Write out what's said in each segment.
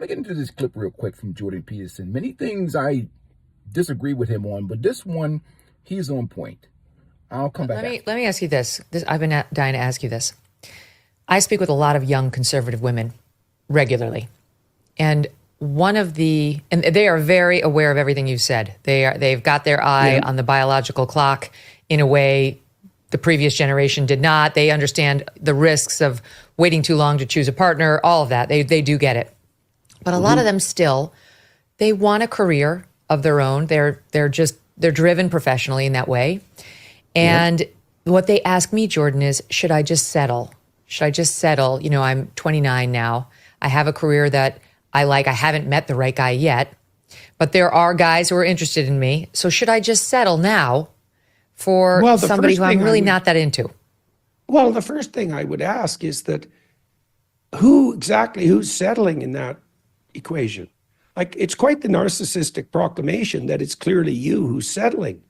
Let me get into this clip real quick from Jordan Peterson. Many things I disagree with him on, but this one, he's on point. I'll come back Let me ask you this. I've been dying to ask you this. I speak with a lot of young conservative women regularly, and and they are very aware of everything you said. They've got their eye on the biological clock in a way the previous generation did not. They understand the risks of waiting too long to choose a partner, all of that. They do get it. But a lot of them still, they want a career of their own. They're driven professionally in that way. And what they ask me, Jordan, is, should I just settle? Should I just settle? You know, I'm 29 now. I have a career that I like. I haven't met the right guy yet, but there are guys who are interested in me. So should I just settle now for somebody who I'm really not that into? Well, the first thing I would ask is that who's settling in that equation? Like, it's quite the narcissistic proclamation that it's clearly you who's settling,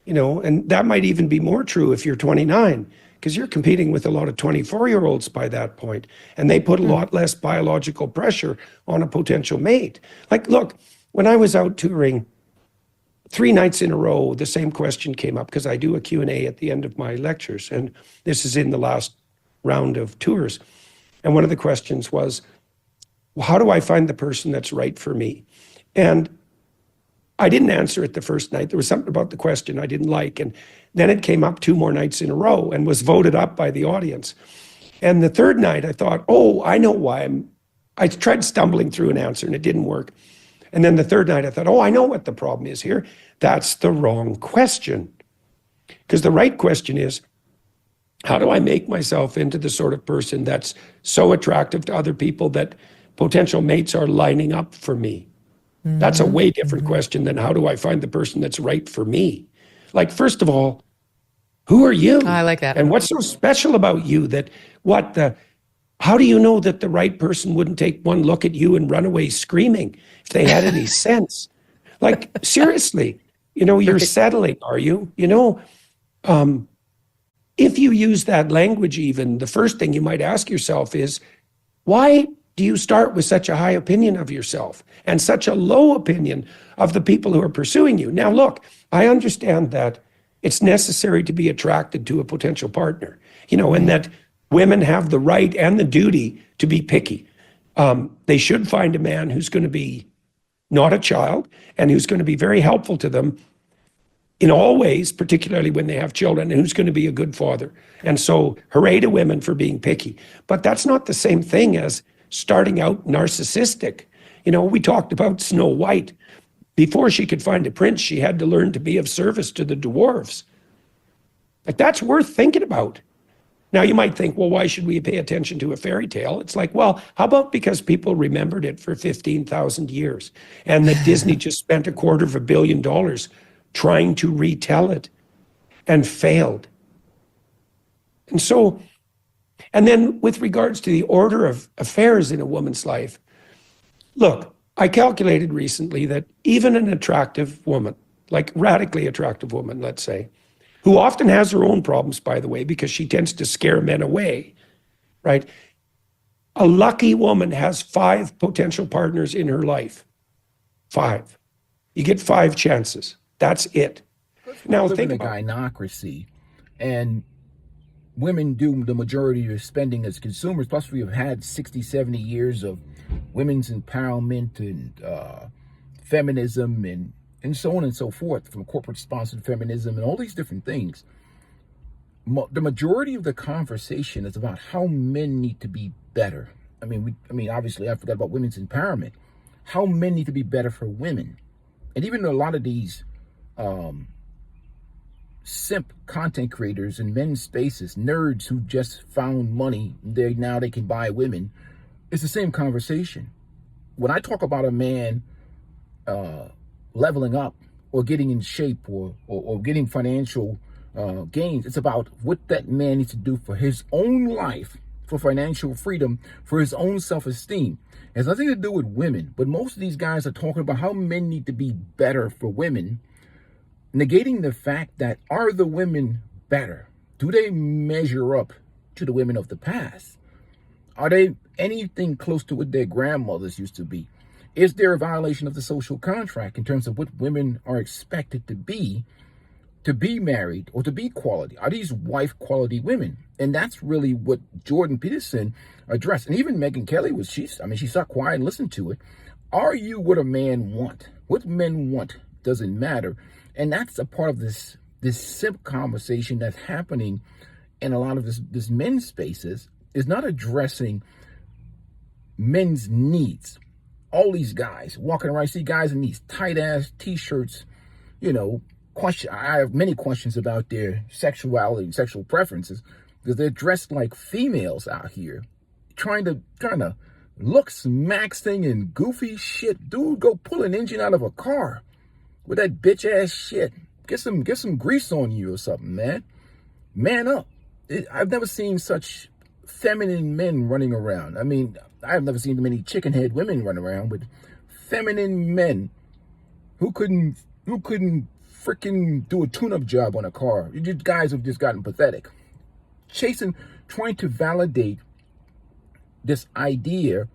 you know, and that might even be more true if you're 29, because you're competing with a lot of 24-year-olds by that point, and they put a lot less biological pressure on a potential mate. Like, look, when I was out touring 3 nights in a row, the same question came up, because I do a Q&A at the end of my lectures, and this is in the last round of tours. And one of the questions was, well, how do I find the person that's right for me? And I didn't answer it the first night. There was something about the question I didn't like. And then it came up 2 more nights in a row and was voted up by the audience. And the third night I thought, oh, I know why I tried stumbling through an answer and it didn't work. And then the third night I thought, oh, I know what the problem is here. That's the wrong question. Because the right question is, how do I make myself into the sort of person that's so attractive to other people that potential mates are lining up for me? That's a way different question than how do I find the person that's right for me? Like, first of all, who are you? I like that. And what's so special about you that how do you know that the right person wouldn't take one look at you and run away screaming if they had any sense? Like, seriously, you know, you're settling, are you? You know, if you use that language, even the first thing you might ask yourself is, why do you start with such a high opinion of yourself and such a low opinion of the people who are pursuing you? Now, look, I understand that it's necessary to be attracted to a potential partner, you know, and that women have the right and the duty to be picky. They should find a man who's going to be not a child and who's going to be very helpful to them in all ways, particularly when they have children, and who's going to be a good father. And so hooray to women for being picky. But that's not the same thing as starting out narcissistic. You know, we talked about Snow White. Before she could find a prince, she had to learn to be of service to the dwarves. Like, that's worth thinking about. Now, you might think, well, why should we pay attention to a fairy tale? It's like, well, how about because people remembered it for 15,000 years, and that Disney just spent $250 million trying to retell it and failed. And so, and then with regards to the order of affairs in a woman's life, look, I calculated recently that even an attractive woman, like radically attractive woman, let's say, who often has her own problems, by the way, because she tends to scare men away, right? A lucky woman has 5 potential partners in her life. 5. You get 5 chances. That's it. Now, think about gynocracy, and women do the majority of your spending as consumers. Plus, we have had 60, 70 years of women's empowerment and feminism and so on and so forth, from corporate-sponsored feminism and all these different things. The majority of the conversation is about how men need to be better. I mean, obviously, I forgot about women's empowerment. How men need to be better for women. And even a lot of these simp content creators in men's spaces, nerds who just found money, now they can buy women. It's the same conversation. When I talk about a man leveling up or getting in shape or getting financial gains, it's about what that man needs to do for his own life, for financial freedom, for his own self-esteem. It has nothing to do with women, but most of these guys are talking about how men need to be better for women, negating the fact that, are the women better? Do they measure up to the women of the past? Are they anything close to what their grandmothers used to be? Is there a violation of the social contract in terms of what women are expected to be married or to be quality? Are these wife quality women? And that's really what Jordan Peterson addressed. And even Megyn Kelly she sat quiet and listened to it. Are you what a man want? What men want doesn't matter. And that's a part of this simp conversation that's happening in a lot of this men's spaces, is not addressing men's needs. All these guys walking around, I see guys in these tight ass t-shirts, I have many questions about their sexuality and sexual preferences, because they're dressed like females out here, trying to look smaxing and goofy shit. Dude, go pull an engine out of a car with that bitch ass shit. Get some grease on you or something, man. Man up. I've never seen such feminine men running around. I mean, I've never seen many chicken head women run around, but feminine men who couldn't freaking do a tune-up job on a car. You guys have just gotten pathetic. Trying to validate this idea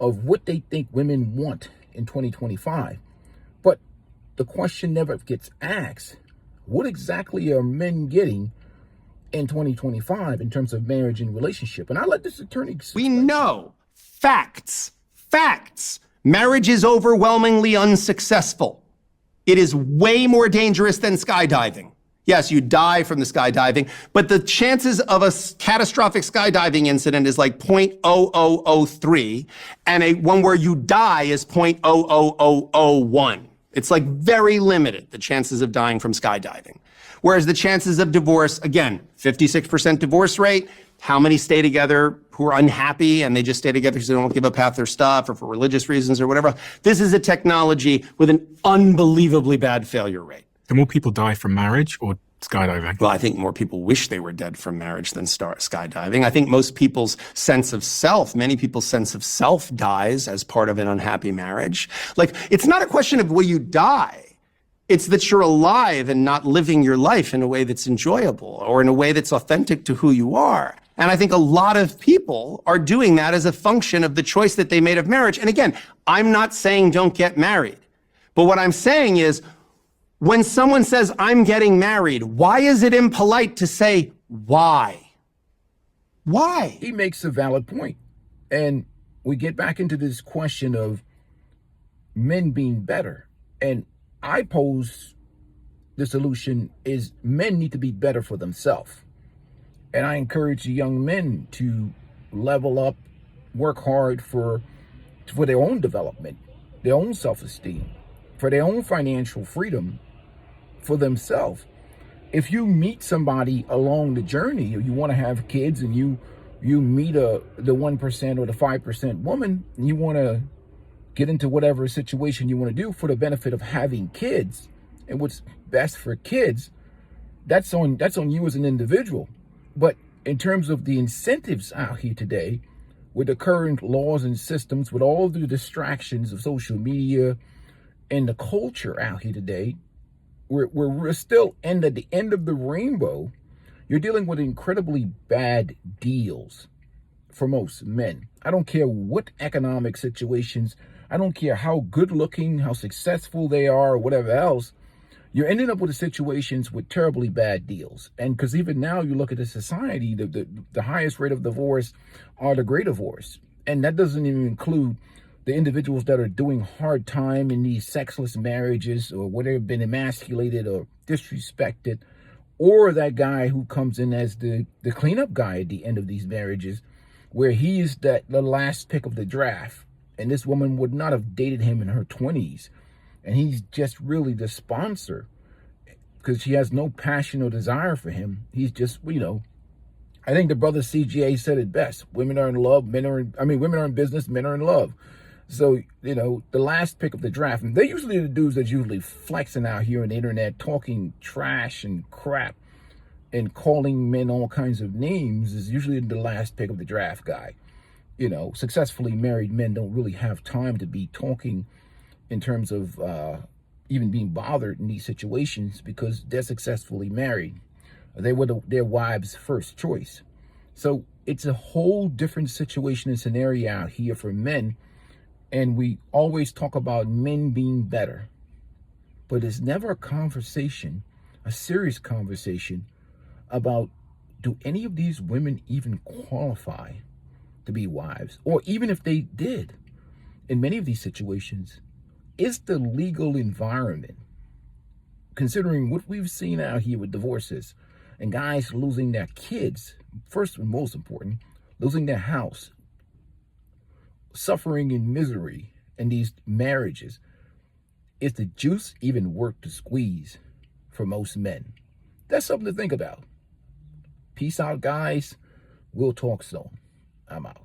of what they think women want in 2025. But the question never gets asked, what exactly are men getting in 2025 in terms of marriage and relationship? And I let this attorney explain. We know facts. Marriage is overwhelmingly unsuccessful. It is way more dangerous than skydiving. Yes, you die from the skydiving, but the chances of a catastrophic skydiving incident is like 0.0003, and one where you die is 0.00001. It's like very limited, the chances of dying from skydiving. Whereas the chances of divorce, again, 56% divorce rate. How many stay together who are unhappy and they just stay together because they don't give up half their stuff or for religious reasons or whatever? This is a technology with an unbelievably bad failure rate. Do more people die from marriage or skydiving? Well, I think more people wish they were dead from marriage than skydiving. I think many people's sense of self dies as part of an unhappy marriage. Like, it's not a question of will you die. It's that you're alive and not living your life in a way that's enjoyable or in a way that's authentic to who you are. And I think a lot of people are doing that as a function of the choice that they made of marriage. And again, I'm not saying don't get married. But what I'm saying is, when someone says, I'm getting married, why is it impolite to say, why? Why? He makes a valid point. And we get back into this question of men being better. And I pose the solution is men need to be better for themselves. And I encourage the young men to level up, work hard for their own development, their own self-esteem, for their own financial freedom, for themselves. If you meet somebody along the journey, or you want to have kids and you meet the 1% or the 5% woman, and you want to get into whatever situation you want to do for the benefit of having kids and what's best for kids, that's on you as an individual. But in terms of the incentives out here today, with the current laws and systems, with all the distractions of social media and the culture out here today, we're still at the end of the rainbow. You're dealing with incredibly bad deals for most men. I don't care what economic situations, I don't care how good looking, how successful they are, or whatever else. You're ending up with situations with terribly bad deals. And because even now you look at the society, the highest rate of divorce are the great divorce. And that doesn't even include the individuals that are doing hard time in these sexless marriages, or where they've been emasculated or disrespected, or that guy who comes in as the cleanup guy at the end of these marriages, where he's the last pick of the draft. And this woman would not have dated him in her 20s. And he's just really the sponsor because she has no passion or desire for him. He's just, I think the brother CGA said it best. Women are in love, women are in business, men are in love. So, the last pick of the draft, and they're usually the dudes that's usually flexing out here on the internet, talking trash and crap and calling men all kinds of names, is usually the last pick of the draft guy. Successfully married men don't really have time to be talking in terms of even being bothered in these situations because they're successfully married. They were their wives' first choice. So it's a whole different situation and scenario out here for men. And we always talk about men being better, but it's never a conversation, a serious conversation about, do any of these women even qualify to be wives? Or even if they did, in many of these situations, is the legal environment, considering what we've seen out here with divorces and guys losing their kids, first and most important, losing their house, suffering in misery in these marriages, is the juice even worth to squeeze for most men? That's something to think about. Peace out, guys. We'll talk soon. I'm out.